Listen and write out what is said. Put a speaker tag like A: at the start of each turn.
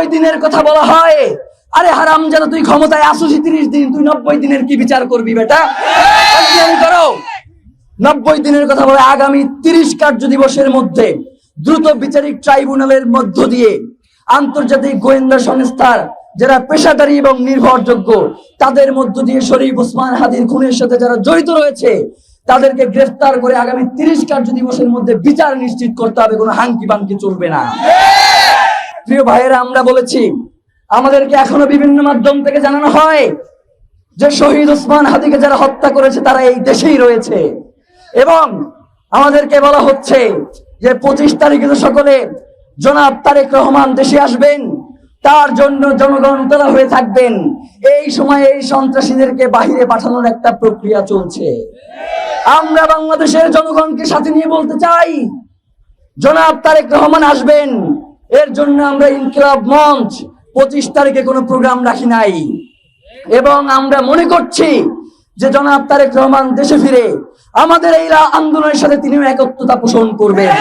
A: 90 দিনের কথা বলা হয়। আরে হারামজাদা, তুই ক্ষমতায় আসিস 30 দিন, তুই 90 দিনের কি বিচার করবি বেটা? করো 90 দিনের কথা বলে আগামী 30 কার্য দিবসের মধ্যে দ্রুত বিচারিক ট্রাইব্যুনালের মধ্য দিয়ে আন্তর্জাতিক গোয়েন্দা সংস্থার যারা পেশাদারী এবং নির্ভরযোগ্য তাদের মধ্য দিয়ে শরীফ ওসমান হাদির খুনের সাথে যারা জড়িত রয়েছে তাদেরকে গ্রেফতার করে আগামী 30 কার্য দিবসের মধ্যে বিচার নিশ্চিত করতে হবে। কোনো হাঙ্কি বাঙ্কি চলবে না। প্রিয় ভাইয়েরা, আমরা বলেছি, আমাদেরকে এখনো বিভিন্ন মাধ্যম থেকে জানানো হয় যে শহীদ ওসমান হাদিকে যারা হত্যা করেছে তারা এই দেশেই রয়েছে, এবং আমাদেরকে বলা হচ্ছে যে 25 তারিখে তো সকলে জনাব তারেক রহমান দেশে আসবেন, তার জন্য জনগণ উতলা হয়ে থাকবেন। এই সময় এই সন্ত্রাসীদেরকে বাহিরে পাঠানোর একটা প্রক্রিয়া চলছে। আমরা বাংলাদেশের জনগণকে সাথে নিয়ে বলতে চাই, জনাব তারেক রহমান আসবেন, এর জন্য আমরা ইনকিলাব মঞ্চ 25 তারিখে কোনো প্রোগ্রাম রাখি নাই, এবং আমরা মনে করছি যে জনাব তারেক রহমান দেশে ফিরে আমাদের এই আন্দোলনের সাথে তিনিও একত্রতা পোষণ করবেন।